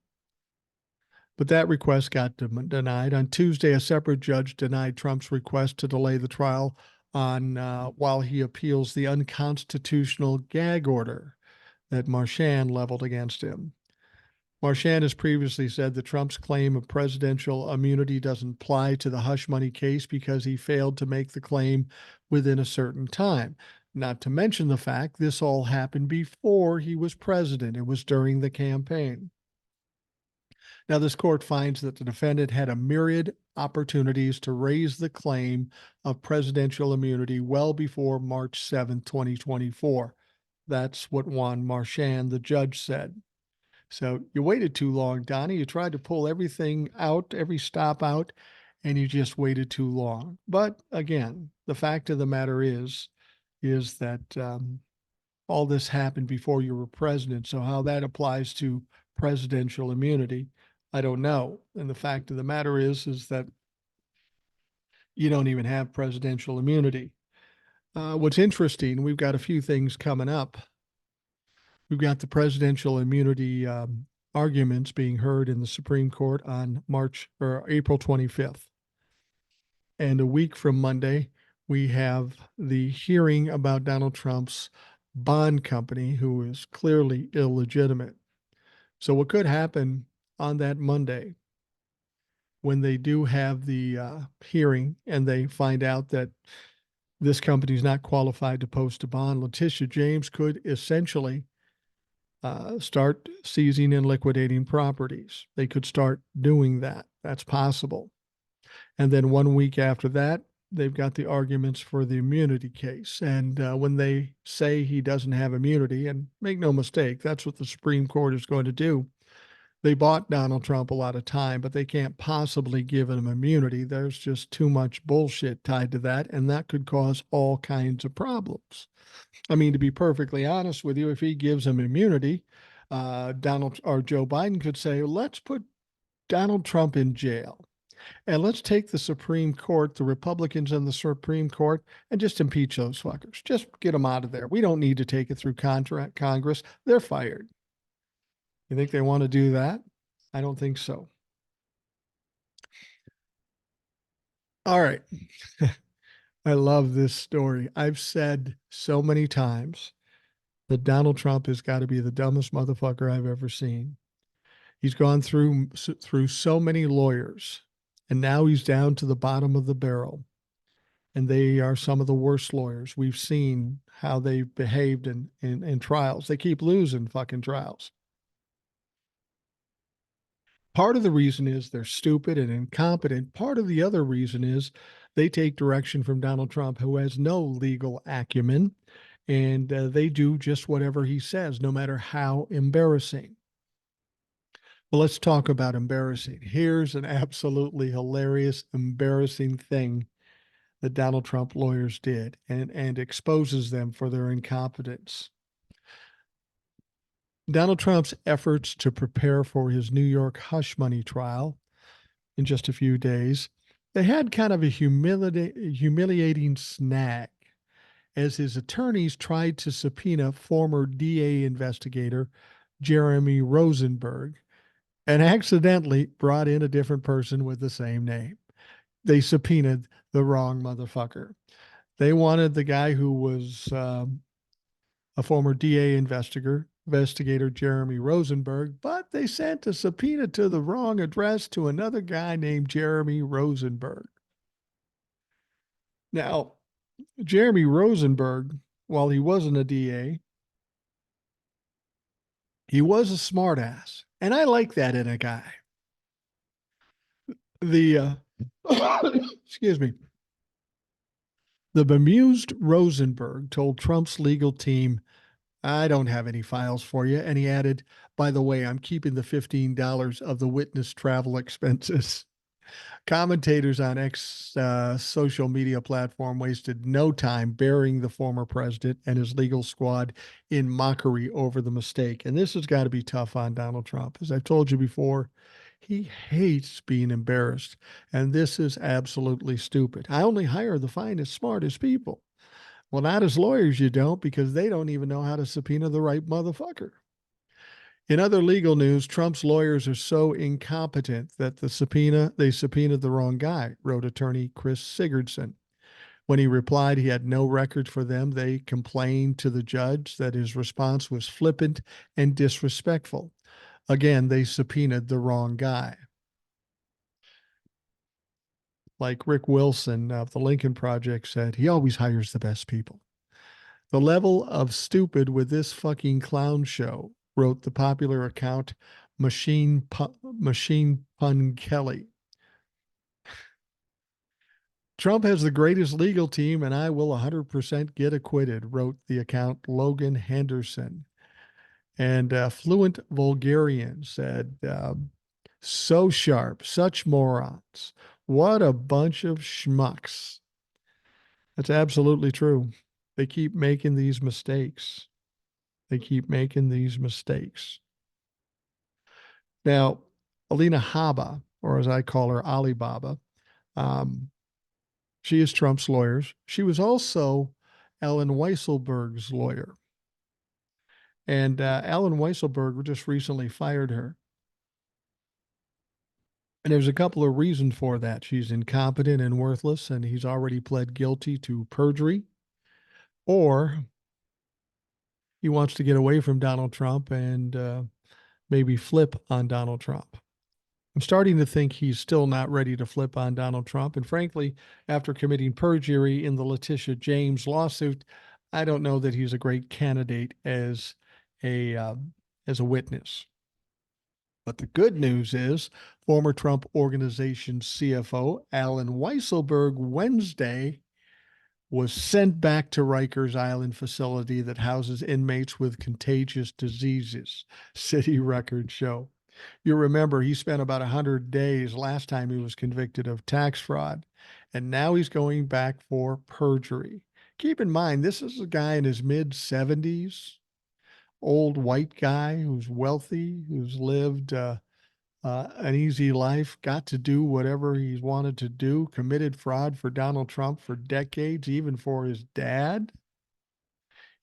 But that request got denied. On Tuesday, a separate judge denied Trump's request to delay the trial while he appeals the unconstitutional gag order that Marchand leveled against him. Marchand has previously said that Trump's claim of presidential immunity doesn't apply to the hush money case because he failed to make the claim within a certain time. Not to mention the fact this all happened before he was president. It was during the campaign. Now, this court finds that the defendant had a myriad opportunities to raise the claim of presidential immunity well before March 7, 2024. That's what Juan Marchand, the judge, said. So you waited too long, Donnie. You tried to pull everything out, every stop out, and you just waited too long. But again, the fact of the matter is that all this happened before you were president. So how that applies to presidential immunity, I don't know. And the fact of the matter is that you don't even have presidential immunity. What's interesting, we've got a few things coming up. We've got the presidential immunity arguments being heard in the Supreme Court on April 25th. And a week from Monday, we have the hearing about Donald Trump's bond company, who is clearly illegitimate. So what could happen on that Monday when they do have the hearing and they find out that this company is not qualified to post a bond, Letitia James could essentially start seizing and liquidating properties. They could start doing that. That's possible. And then 1 week after that, they've got the arguments for the immunity case. And when they say he doesn't have immunity, and make no mistake, that's what the Supreme Court is going to do. They bought Donald Trump a lot of time, but they can't possibly give him immunity. There's just too much bullshit tied to that, and that could cause all kinds of problems. I mean, to be perfectly honest with you, if he gives him immunity, Donald or Joe Biden could say, let's put Donald Trump in jail. And let's take the Supreme Court, the Republicans in the Supreme Court, and just impeach those fuckers. Just get them out of there. We don't need to take it through Congress. They're fired. You think they want to do that? I don't think so. All right. I love this story. I've said so many times that Donald Trump has got to be the dumbest motherfucker I've ever seen. He's gone through so many lawyers, and now he's down to the bottom of the barrel. And they are some of the worst lawyers. We've seen how they've behaved in trials. They keep losing fucking trials. Part of the reason is they're stupid and incompetent. Part of the other reason is they take direction from Donald Trump, who has no legal acumen. and they do just whatever he says, no matter how embarrassing. Well, let's talk about embarrassing. Here's an absolutely hilarious, embarrassing thing that Donald Trump lawyers did and exposes them for their incompetence. Donald Trump's efforts to prepare for his New York hush money trial in just a few days, they had kind of a humiliating snag as his attorneys tried to subpoena former DA investigator Jeremy Rosenberg and accidentally brought in a different person with the same name. They subpoenaed the wrong motherfucker. They wanted the guy who was a former DA investigator Jeremy Rosenberg, but they sent a subpoena to the wrong address to another guy named Jeremy Rosenberg. Now, Jeremy Rosenberg, while he wasn't a DA, he was a smartass, and I like that in a guy. The excuse me. The bemused Rosenberg told Trump's legal team, I don't have any files for you. And he added, by the way, I'm keeping the $15 of the witness travel expenses. Commentators on X social media platform wasted no time burying the former president and his legal squad in mockery over the mistake. And this has got to be tough on Donald Trump. As I've told you before, he hates being embarrassed. And this is absolutely stupid. I only hire the finest, smartest people. Well, not as lawyers, you don't, because they don't even know how to subpoena the right motherfucker. In other legal news, Trump's lawyers are so incompetent that they subpoenaed the wrong guy, wrote attorney Chris Sigurdson. When he replied he had no record for them, they complained to the judge that his response was flippant and disrespectful. Again, they subpoenaed the wrong guy. Like Rick Wilson of the Lincoln Project said, he always hires the best people. The level of stupid with this fucking clown show, wrote the popular account Machine Pun Kelly. Trump has the greatest legal team and I will 100% get acquitted, wrote the account Logan Henderson. And Fluent Vulgarian said, so sharp, such morons. What a bunch of schmucks. That's absolutely true. They keep making these mistakes. They keep making these mistakes. Now, Alina Habba, or as I call her, Alibaba, she is Trump's lawyer. She was also Alan Weisselberg's lawyer. And Alan Weisselberg just recently fired her. And there's a couple of reasons for that. She's incompetent and worthless, and he's already pled guilty to perjury. Or he wants to get away from Donald Trump and maybe flip on Donald Trump. I'm starting to think he's still not ready to flip on Donald Trump. And frankly, after committing perjury in the Letitia James lawsuit, I don't know that he's a great candidate as a witness. But the good news is former Trump Organization CFO Alan Weisselberg Wednesday was sent back to Rikers Island facility that houses inmates with contagious diseases, city records show. You remember he spent about 100 days last time he was convicted of tax fraud, and now he's going back for perjury. Keep in mind, this is a guy in his mid 70s, old white guy who's wealthy, who's lived an easy life, got to do whatever he's wanted to do, committed fraud for Donald Trump for decades, even for his dad.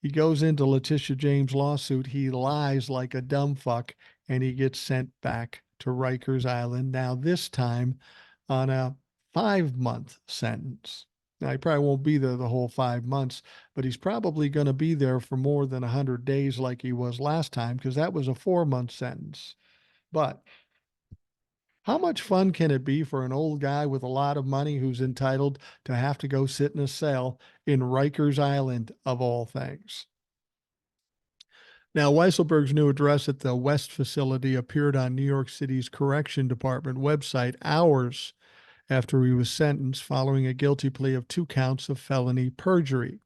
He goes into Letitia James' lawsuit. He lies like a dumb fuck, and he gets sent back to Rikers Island. Now, this time on a 5-month sentence. Now, he probably won't be there the whole 5 months, but he's probably going to be there for more than 100 days like he was last time, because that was a 4-month sentence. But how much fun can it be for an old guy with a lot of money who's entitled to have to go sit in a cell in Rikers Island, of all things? Now, Weisselberg's new address at the West facility appeared on New York City's Correction Department website hours after he was sentenced following a guilty plea of 2 counts of felony perjury.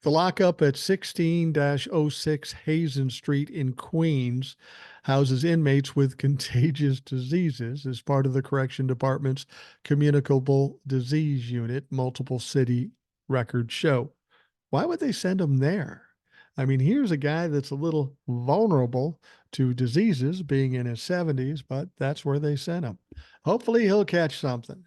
The lockup at 16-06 Hazen Street in Queens houses inmates with contagious diseases as part of the Correction Department's Communicable Disease Unit, multiple city records show. Why would they send him there? I mean, here's a guy that's a little vulnerable to diseases being in his 70s, but that's where they sent him. Hopefully, he'll catch something.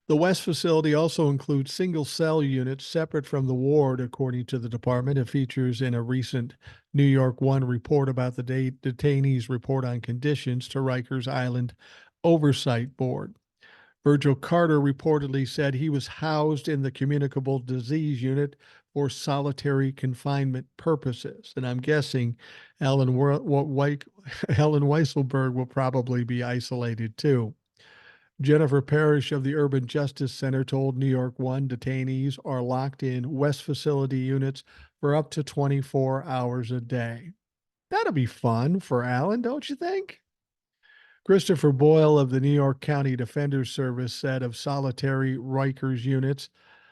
The West facility also includes single cell units separate from the ward, according to the department. It features in a recent New York One report about the detainees' report on conditions to Rikers Island Oversight Board. Virgil Carter reportedly said he was housed in the communicable disease unit for solitary confinement purposes. And I'm guessing Ellen Weisselberg will probably be isolated too. Jennifer Parrish of the Urban Justice Center told New York One detainees are locked in West facility units for up to 24 hours a day. That'll be fun for Alan, don't you think? Christopher Boyle of the New York County Defender's Service said of solitary Rikers units,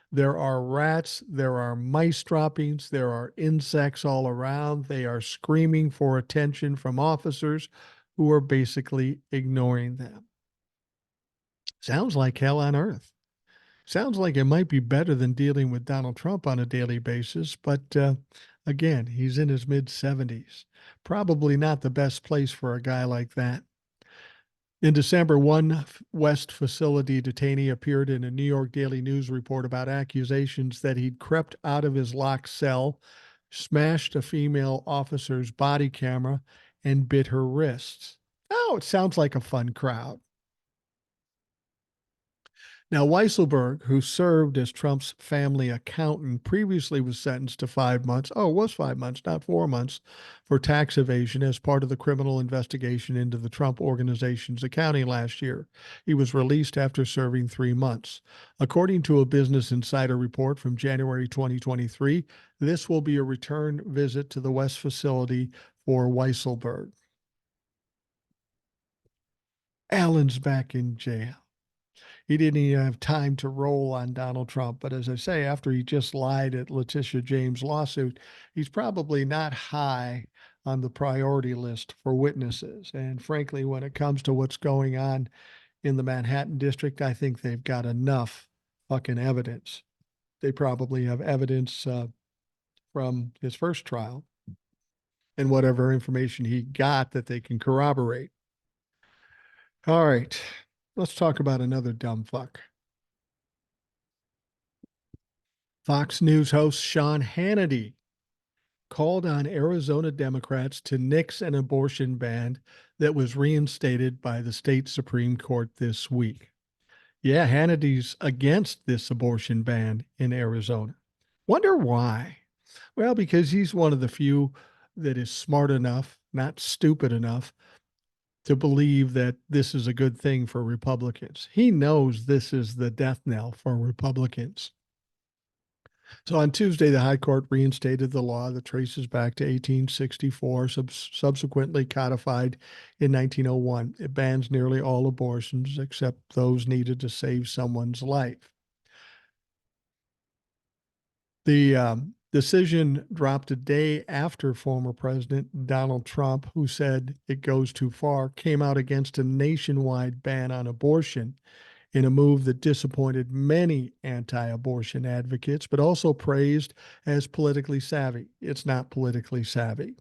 there are rats, there are mice droppings, there are insects all around. They are screaming for attention from officers who are basically ignoring them. Sounds like hell on earth. Sounds like it might be better than dealing with Donald Trump on a daily basis, but again, he's in his mid 70s. Probably not the best place for a guy like that. In December, one West facility detainee appeared in a New York Daily News report about accusations that he'd crept out of his locked cell, smashed a female officer's body camera, and bit her wrists. Oh, it sounds like a fun crowd. Now, Weisselberg, who served as Trump's family accountant, previously was sentenced to 5 months. Oh, it was 5 months, not 4 months, for tax evasion as part of the criminal investigation into the Trump organization's accounting last year. He was released after serving 3 months. According to a Business Insider report from January 2023, this will be a return visit to the West facility for Weisselberg. Allen's back in jail. He didn't even have time to roll on Donald Trump. But as I say, after he just lied at Letitia James' lawsuit, he's probably not high on the priority list for witnesses. And frankly, when it comes to what's going on in the Manhattan district, I think they've got enough fucking evidence. They probably have evidence from his first trial and whatever information he got that they can corroborate. All right, let's talk about another dumb fuck. Fox News host Sean Hannity called on Arizona Democrats to nix an abortion ban that was reinstated by the state Supreme Court this week. Yeah, Hannity's against this abortion ban in Arizona. Wonder why? Well, because he's one of the few that is smart enough, not stupid enough, to believe that this is a good thing for Republicans. He knows this is the death knell for Republicans. So on Tuesday, the High Court reinstated the law that traces back to 1864, subsequently codified in 1901. It bans nearly all abortions except those needed to save someone's life. The decision dropped a day after former President Donald Trump, who said it goes too far, came out against a nationwide ban on abortion in a move that disappointed many anti-abortion advocates, but also praised as politically savvy. It's not politically savvy.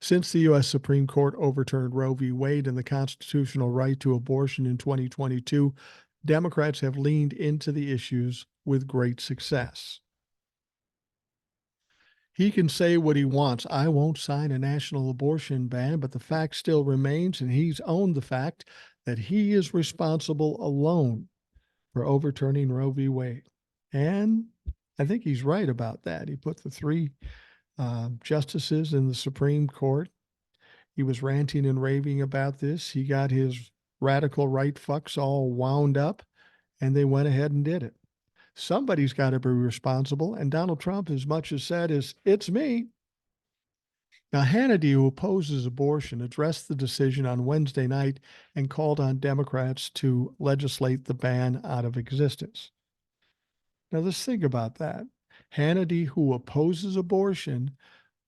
Since the U.S. Supreme Court overturned Roe v. Wade and the constitutional right to abortion in 2022, Democrats have leaned into the issues with great success. He can say what he wants. I won't sign a national abortion ban, but the fact still remains, and he's owned the fact that he is responsible alone for overturning Roe v. Wade. And I think he's right about that. He put the three justices in the Supreme Court. He was ranting and raving about this. He got his radical right fucks all wound up, and they went ahead and did it. Somebody's got to be responsible, and Donald Trump as much as said is, it's me. Now, Hannity, who opposes abortion, addressed the decision on Wednesday night and called on Democrats to legislate the ban out of existence. Now, let's think about that. Hannity, who opposes abortion,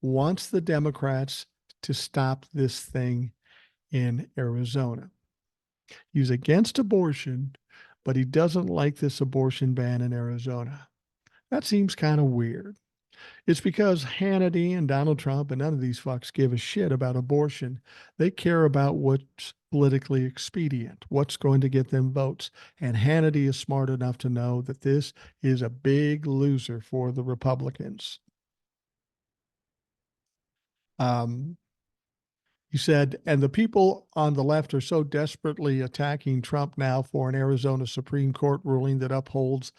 wants the Democrats to stop this thing in Arizona. He's against abortion, but he doesn't like this abortion ban in Arizona. That seems kind of weird. It's because Hannity and Donald Trump and none of these fucks give a shit about abortion. They care about what's politically expedient, what's going to get them votes. And Hannity is smart enough to know that this is a big loser for the Republicans. He said, and the people on the left are so desperately attacking Trump now for an Arizona Supreme Court ruling that upholds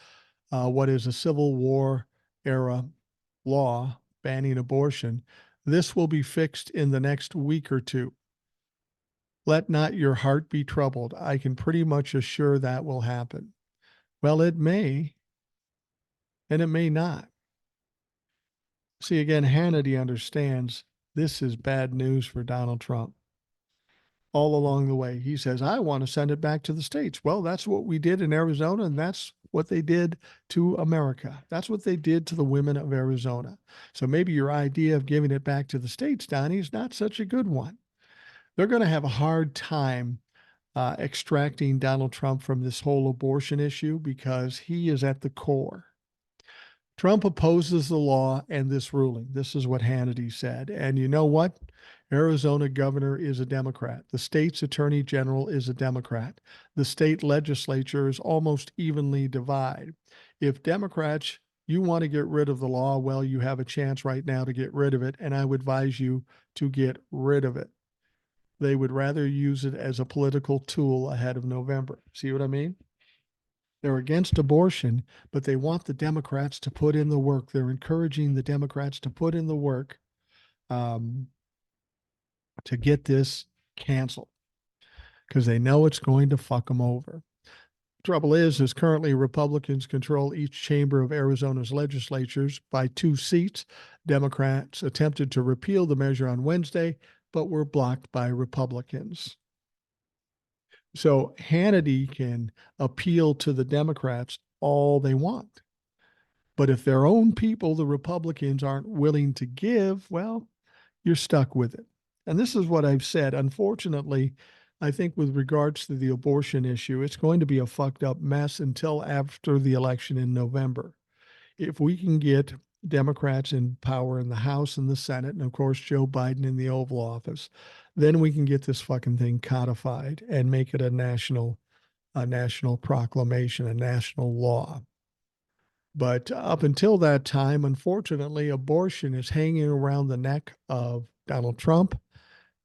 what is a Civil War era law banning abortion. This will be fixed in the next week or two. Let not your heart be troubled. I can pretty much assure that will happen. Well, it may, and it may not. See, again, Hannity understands this is bad news for Donald Trump. All along the way, he says, I want to send it back to the states. Well, that's what we did in Arizona, and that's what they did to America. That's what they did to the women of Arizona. So maybe your idea of giving it back to the states, Donnie, is not such a good one. They're going to have a hard time extracting Donald Trump from this whole abortion issue because he is at the core. Trump opposes the law and this ruling. This is what Hannity said. And you know what? Arizona governor is a Democrat. The state's attorney general is a Democrat. The state legislature is almost evenly divided. If Democrats, you want to get rid of the law, well, you have a chance right now to get rid of it. And I would advise you to get rid of it. They would rather use it as a political tool ahead of November. See what I mean? They're against abortion, but they want the Democrats to put in the work. They're encouraging the Democrats to put in the work to get this canceled because they know it's going to fuck them over. Trouble is currently Republicans control each chamber of Arizona's legislatures by 2 seats. Democrats attempted to repeal the measure on Wednesday, but were blocked by Republicans. So Hannity can appeal to the Democrats all they want. But if their own people, the Republicans, aren't willing to give, well, you're stuck with it. And this is what I've said. Unfortunately, I think with regards to the abortion issue, it's going to be a fucked up mess until after the election in November. If we can get Democrats in power in the House and the Senate, and of course, Joe Biden in the Oval Office, then we can get this fucking thing codified and make it a national proclamation, a national law. But up until that time, unfortunately, abortion is hanging around the neck of Donald Trump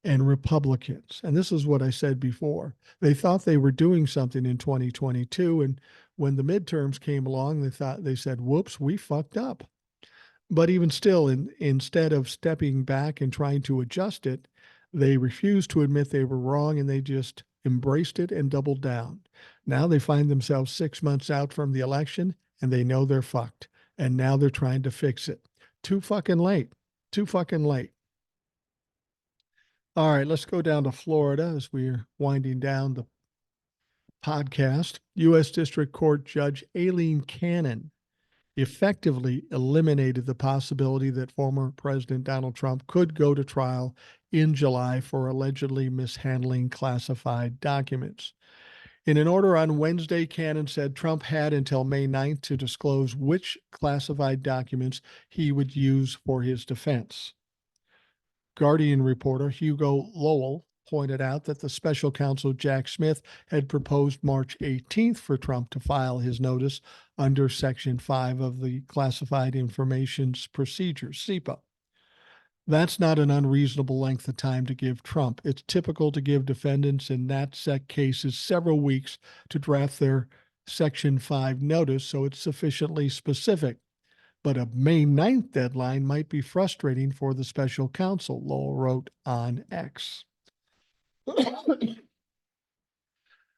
and Republicans. And this is what I said before. They thought they were doing something in 2022. And when the midterms came along, they said, whoops, we fucked up. But even still, instead of stepping back and trying to adjust it, they refused to admit they were wrong and they just embraced it and doubled down. Now they find themselves 6 months out from the election and they know they're fucked. And now they're trying to fix it. Too fucking late. Too fucking late. All right, let's go down to Florida as we're winding down the podcast. U.S. District Court Judge Aileen Cannon effectively eliminated the possibility that former President Donald Trump could go to trial in July for allegedly mishandling classified documents. In an order on Wednesday, Cannon said Trump had until May 9th to disclose which classified documents he would use for his defense. Guardian reporter Hugo Lowell pointed out that the special counsel Jack Smith had proposed March 18th for Trump to file his notice under Section 5 of the Classified Information Procedures, CIPA. That's not an unreasonable length of time to give Trump. It's typical to give defendants in NatSec cases several weeks to draft their Section 5 notice so it's sufficiently specific. But a May 9th deadline might be frustrating for the special counsel, Lowell wrote on X.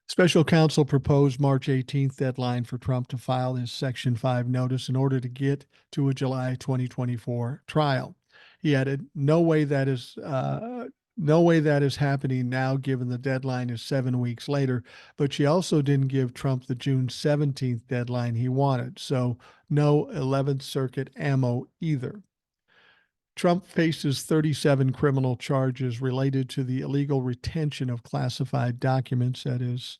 Special counsel proposed March 18th deadline for Trump to file his Section 5 notice in order to get to a July 2024 trial. He added, no way that is No way that is happening now, given the deadline is 7 weeks later. But she also didn't give Trump the June 17th deadline he wanted. So no 11th Circuit ammo either. Trump faces 37 criminal charges related to the illegal retention of classified documents at his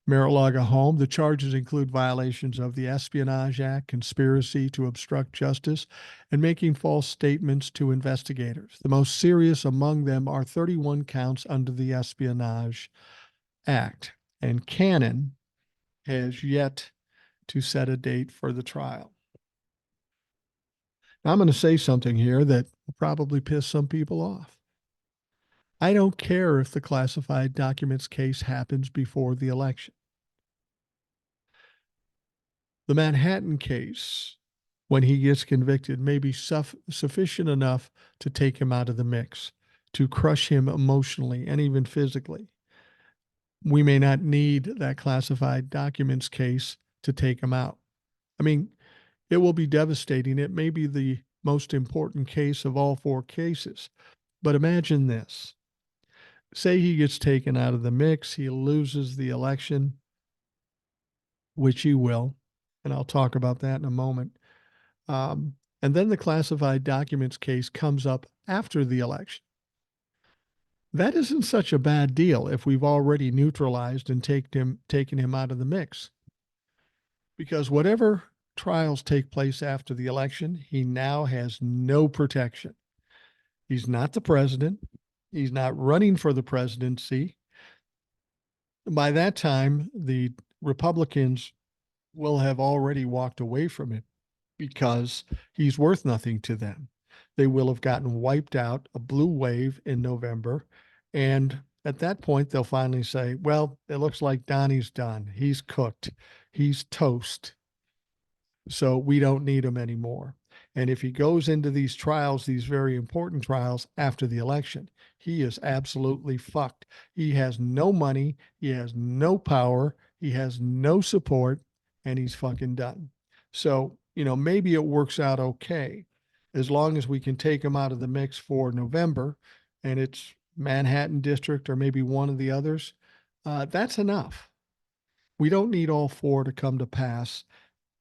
Mar-a-Lago home. The charges include violations of the Espionage Act, conspiracy to obstruct justice, and making false statements to investigators. The most serious among them are 31 counts under the Espionage Act. And Cannon has yet to set a date for the trial. Now, I'm going to say something here that will probably piss some people off. I don't care if the classified documents case happens before the election. The Manhattan case, when he gets convicted, may be sufficient enough to take him out of the mix, to crush him emotionally and even physically. We may not need that classified documents case to take him out. I mean, it will be devastating. It may be the most important case of all four cases. But imagine this. Say he gets taken out of the mix, he loses the election, which he will, and I'll talk about that in a moment. And then the classified documents case comes up after the election. That isn't such a bad deal if we've already neutralized and taken him out of the mix. Because whatever trials take place after the election, he now has no protection. He's not the president. He's not running for the presidency. By that time, the Republicans will have already walked away from him because he's worth nothing to them. They will have gotten wiped out, a blue wave in November. And at that point, they'll finally say, well, it looks like Donnie's done. He's cooked. He's toast. So we don't need him anymore. And if he goes into these trials, these very important trials after the election, he is absolutely fucked. He has no money. He has no power. He has no support, and he's fucking done. So, maybe it works out okay as long as we can take him out of the mix for November and it's Manhattan District or maybe one of the others. That's enough. We don't need all four to come to pass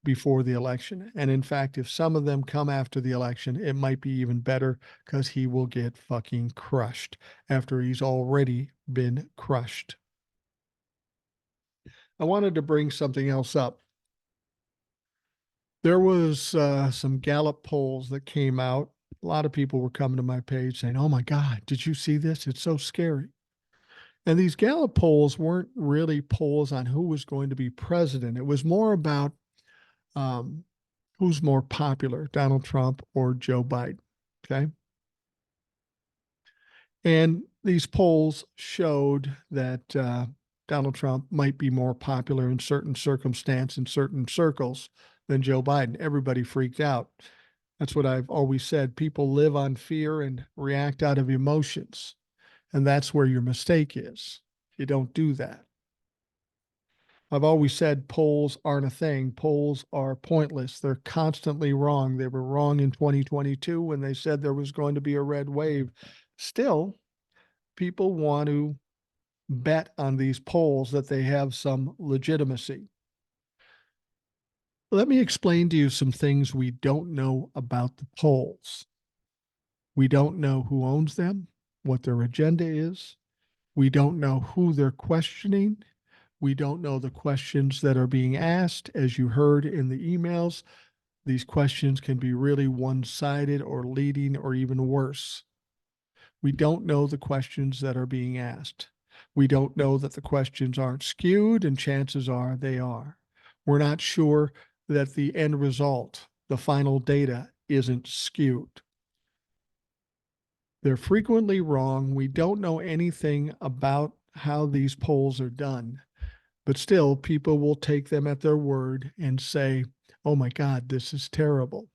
before the election. And in fact, if some of them come after the election, it might be even better because he will get fucking crushed after he's already been crushed. I wanted to bring something else up. There was some Gallup polls that came out. A lot of people were coming to my page saying, oh my God, did you see this? It's so scary. And these Gallup polls weren't really polls on who was going to be president. It was more about who's more popular, Donald Trump or Joe Biden. Okay. And these polls showed that Donald Trump might be more popular in certain circumstance, in certain circles than Joe Biden. Everybody freaked out. That's what I've always said. People live on fear and react out of emotions. And that's where your mistake is. You don't do that. I've always said polls aren't a thing. Polls are pointless. They're constantly wrong. They were wrong in 2022 when they said there was going to be a red wave. Still, people want to bet on these polls that they have some legitimacy. Let me explain to you some things we don't know about the polls. We don't know who owns them, what their agenda is. We don't know who they're questioning. We don't know the questions that are being asked. As you heard in the emails, these questions can be really one-sided or leading or even worse. We don't know the questions that are being asked. We don't know that the questions aren't skewed, and chances are they are. We're not sure that the end result, the final data, isn't skewed. They're frequently wrong. We don't know anything about how these polls are done, but still people will take them at their word and say, oh my God, this is terrible.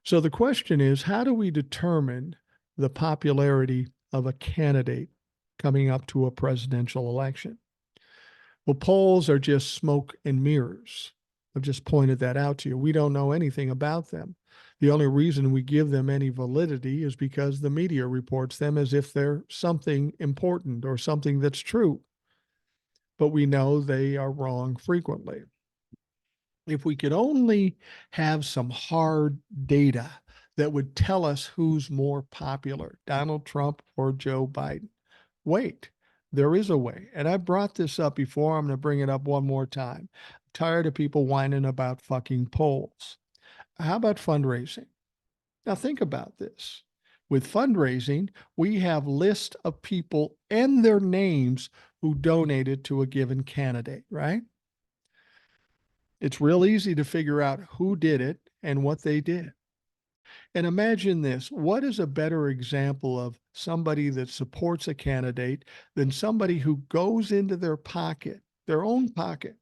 So the question is, how do we determine the popularity of a candidate coming up to a presidential election? Well, polls are just smoke and mirrors. I've just pointed that out to you. We don't know anything about them. The only reason we give them any validity is because the media reports them as if they're something important or something that's true. But we know they are wrong frequently. If we could only have some hard data that would tell us who's more popular, Donald Trump or Joe Biden. Wait, there is a way. And I brought this up before. I'm going to bring it up one more time. I'm tired of people whining about fucking polls. How about fundraising? Now think about this. With fundraising, we have lists of people and their names who donated to a given candidate, right? It's real easy to figure out who did it and what they did. And imagine this. What is a better example of somebody that supports a candidate than somebody who goes into their pocket, their own pocket,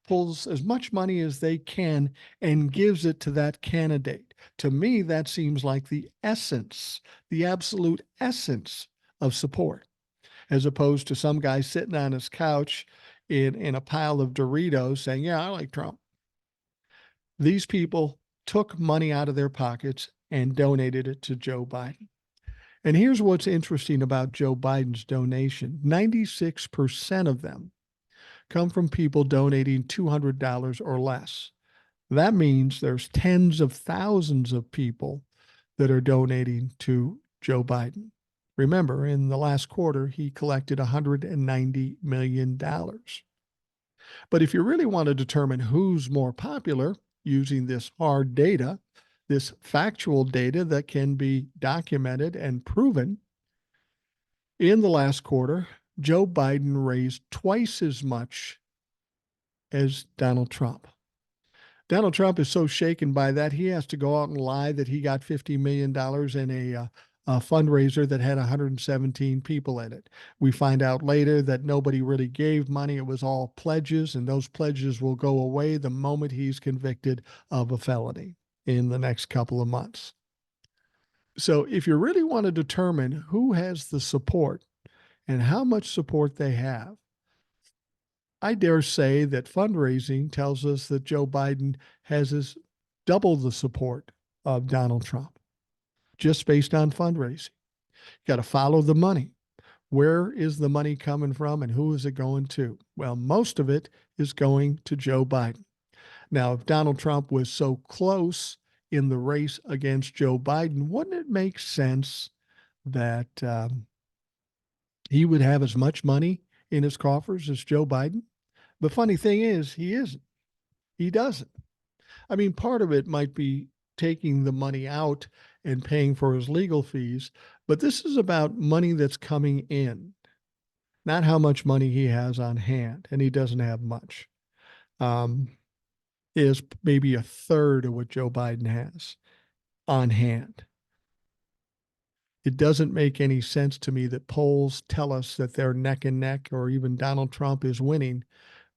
pulls as much money as they can and gives it to that candidate? To me, that seems like the essence, the absolute essence of support, as opposed to some guy sitting on his couch in a pile of Doritos saying, yeah, I like Trump. These people took money out of their pockets and donated it to Joe Biden. And here's what's interesting about Joe Biden's donation. 96% of them come from people donating $200 or less. That means there's tens of thousands of people that are donating to Joe Biden. Remember, in the last quarter, he collected $190 million. But if you really want to determine who's more popular using this hard data, this factual data that can be documented and proven, in the last quarter, Joe Biden raised twice as much as Donald Trump. Donald Trump is so shaken by that, he has to go out and lie that he got $50 million in a fundraiser that had 117 people in it. We find out later that nobody really gave money. It was all pledges, and those pledges will go away the moment he's convicted of a felony in the next couple of months. So if you really want to determine who has the support and how much support they have, I dare say that fundraising tells us that Joe Biden has double the support of Donald Trump, just based on fundraising. You got to follow the money. Where is the money coming from and who is it going to? Well, most of it is going to Joe Biden. Now, if Donald Trump was so close in the race against Joe Biden, wouldn't it make sense that he would have as much money in his coffers as Joe Biden? The funny thing is, he isn't. He doesn't. I mean, part of it might be taking the money out and paying for his legal fees, but this is about money that's coming in, not how much money he has on hand, and he doesn't have much. Is maybe a third of what Joe Biden has on hand. It doesn't make any sense to me that polls tell us that they're neck and neck, or even Donald Trump is winning,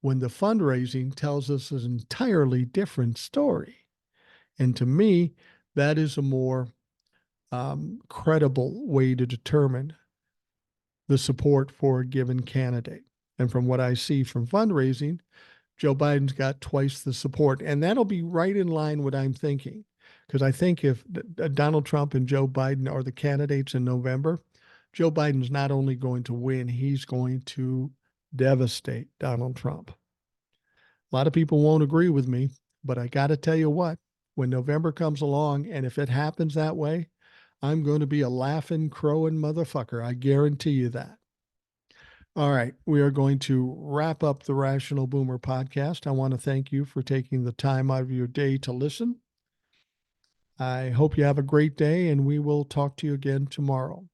when the fundraising tells us an entirely different story. And to me, that is a more credible way to determine the support for a given candidate. And from what I see from fundraising, Joe Biden's got twice the support. And that'll be right in line with what I'm thinking. Because I think if Donald Trump and Joe Biden are the candidates in November, Joe Biden's not only going to win, he's going to devastate Donald Trump. A lot of people won't agree with me, but I got to tell you what, when November comes along, and if it happens that way, I'm going to be a laughing, crowing motherfucker. I guarantee you that. All right, we are going to wrap up the Rational Boomer podcast. I want to thank you for taking the time out of your day to listen. I hope you have a great day, and we will talk to you again tomorrow.